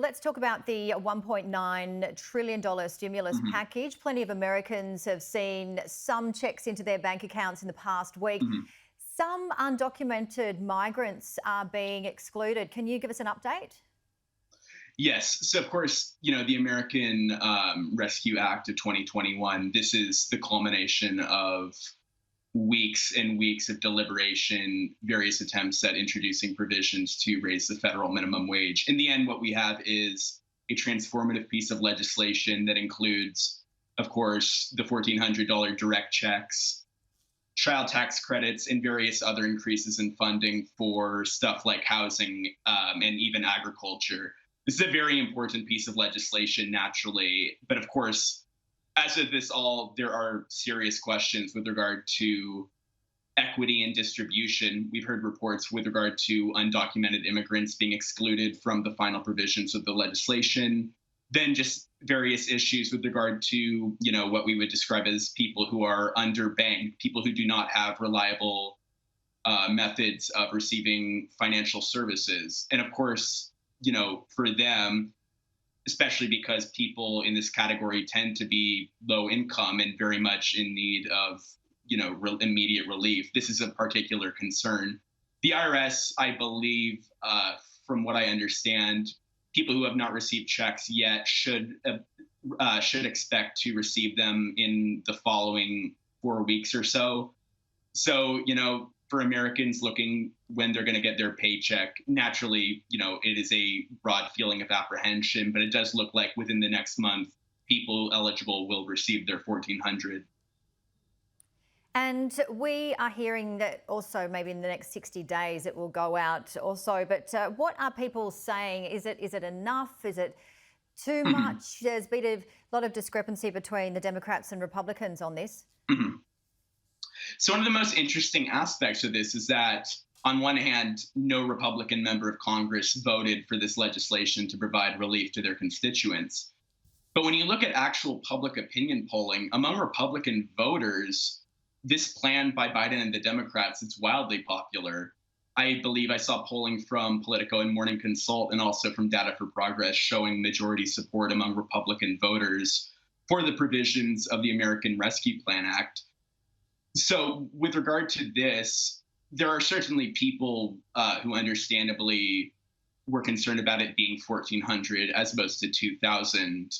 let's talk about the $1.9 trillion stimulus Hmm. package. Plenty of Americans have seen some checks into their bank accounts in the past week. Hmm. Some undocumented migrants are being excluded. Can you give us an update? Yes. So, of course, the American Rescue Act of 2021, this is the culmination of weeks and weeks of deliberation, various attempts at introducing provisions to raise the federal minimum wage. In the end, what we have is a transformative piece of legislation that includes, of course, the $1,400 direct checks, child tax credits, and various other increases in funding for stuff like housing and even agriculture. This is a very important piece of legislation, naturally. But of course, as of this all, there are serious questions with regard to equity and distribution. We've heard reports with regard to undocumented immigrants being excluded from the final provisions of the legislation. Then just various issues with regard to, what we would describe as people who are underbanked, people who do not have reliable methods of receiving financial services. And of course, for them, especially because people in this category tend to be low income and very much in need of, immediate relief. This is a particular concern. The IRS, I believe, from what I understand, people who have not received checks yet should expect to receive them in the following 4 weeks or so. So, for Americans looking when they're going to get their paycheck, naturally, it is a broad feeling of apprehension, but it does look like within the next month, people eligible will receive their 1,400. And we are hearing that also maybe in the next 60 days it will go out also. But what are people saying? Is it enough? Is it too Mhm. much? There's been a lot of discrepancy between the Democrats and Republicans on this. Mhm. So one of the most interesting aspects of this is that, on one hand, no Republican member of Congress voted for this legislation to provide relief to their constituents. But when you look at actual public opinion polling among Republican voters, this plan by Biden and the Democrats, it's wildly popular. I believe I saw polling from Politico and Morning Consult and also from Data for Progress showing majority support among Republican voters for the provisions of the American Rescue Plan Act. So, with regard to this, there are certainly people who understandably were concerned about it being 1,400 as opposed to 2,000.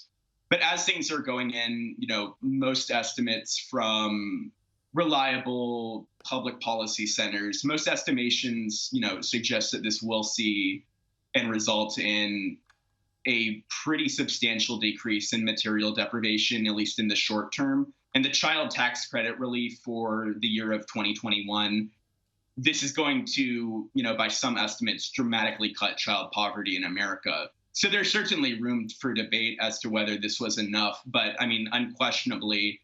But as things are going in, most estimates from reliable public policy centers, most estimations, suggest that this will see and result in a pretty substantial decrease in material deprivation, at least in the short term. And the child tax credit relief for the year of 2021, this is going to, by some estimates, dramatically cut child poverty in America. So there's certainly room for debate as to whether this was enough. But I mean, unquestionably,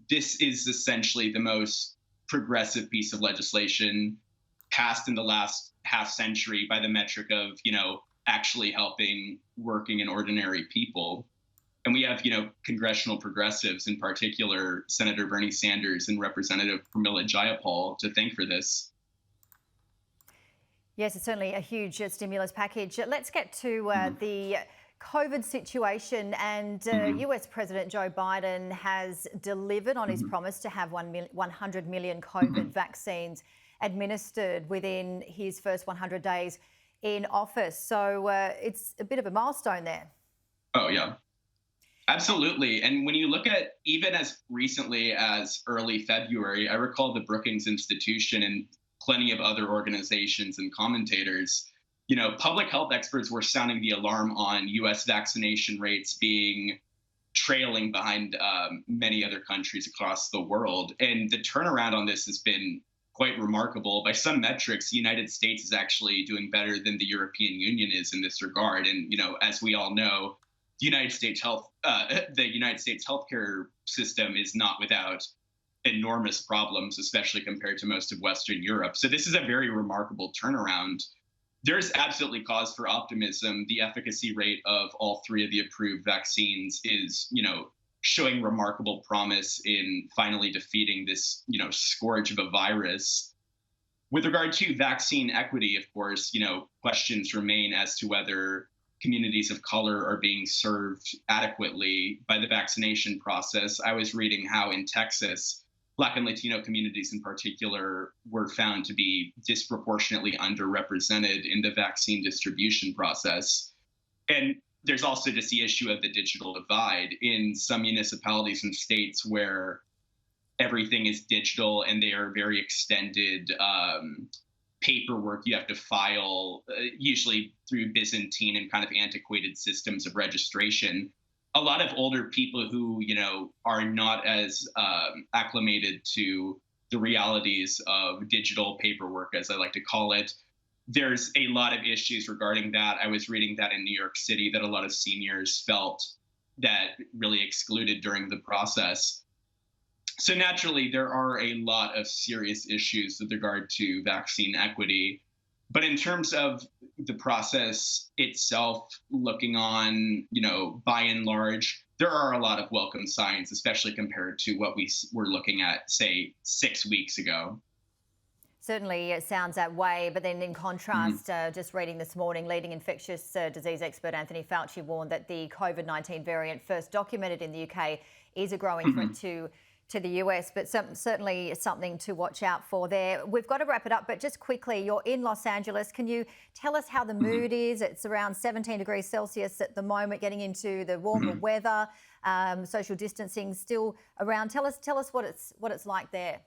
this is essentially the most progressive piece of legislation passed in the last half century by the metric of, actually helping working and ordinary people. And we have, congressional progressives, in particular, Senator Bernie Sanders and Representative Pramila Jayapal, to thank for this. Yes, it's certainly a huge stimulus package. Let's get to the COVID situation. And US President Joe Biden has delivered on his promise to have 100 million COVID vaccines administered within his first 100 days in office. So it's a bit of a milestone there. Oh, yeah. Absolutely. And when you look at even as recently as early February, I recall the Brookings Institution and plenty of other organizations and commentators, public health experts were sounding the alarm on US vaccination rates being trailing behind many other countries across the world. And the turnaround on this has been quite remarkable. By some metrics, the United States is actually doing better than the European Union is in this regard. And, as we all know, the United States healthcare system is not without enormous problems, especially compared to most of Western Europe. So this is a very remarkable turnaround. There's absolutely cause for optimism. The efficacy rate of all three of the approved vaccines is, showing remarkable promise in finally defeating this, scourge of a virus. With regard to vaccine equity, of course, questions remain as to whether communities of color are being served adequately by the vaccination process. I was reading how in Texas, Black and Latino communities in particular were found to be disproportionately underrepresented in the vaccine distribution process. And there's also just the issue of the digital divide in some municipalities and states where everything is digital and they are very extended paperwork you have to file, usually through Byzantine and kind of antiquated systems of registration. A lot of older people who, are not as acclimated to the realities of digital paperwork, as I like to call it, there's a lot of issues regarding that. I was reading that in New York City that a lot of seniors felt that really excluded during the process. So naturally, there are a lot of serious issues with regard to vaccine equity. But in terms of the process itself, looking on, by and large, there are a lot of welcome signs, especially compared to what we were looking at, say, 6 weeks ago. Certainly it sounds that way, but then in contrast, just reading this morning, leading infectious disease expert Anthony Fauci warned that the COVID-19 variant first documented in the UK is a growing threat to the US, but certainly something to watch out for there. We've got to wrap it up, but just quickly, you're in Los Angeles. Can you tell us how the mood is? It's around 17 degrees Celsius at the moment, getting into the warmer weather, social distancing still around. Tell us what it's like there.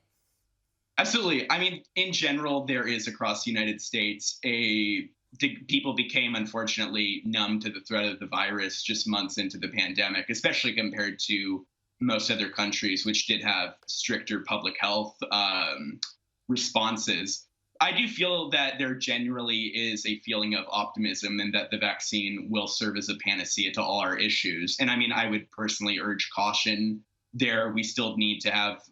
Absolutely. I mean, in general, there is across the United States people became unfortunately numb to the threat of the virus just months into the pandemic, especially compared to most other countries, which did have stricter public health responses. I do feel that there generally is a feeling of optimism and that the vaccine will serve as a panacea to all our issues. And I mean, I would personally urge caution there. We still need to have,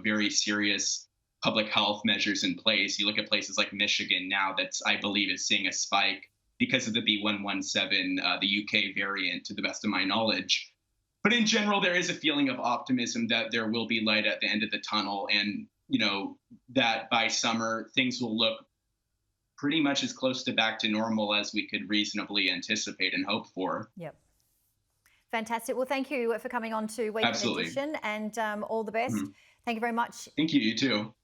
very serious public health measures in place. You look at places like Michigan now that's, I believe, is seeing a spike because of the B117, the UK variant, to the best of my knowledge. But in general, there is a feeling of optimism that there will be light at the end of the tunnel and, that by summer, things will look pretty much as close to back to normal as we could reasonably anticipate and hope for. Yep. Fantastic. Well, thank you for coming on to Weekend Edition and all the best. Thank you very much. Thank you. You too.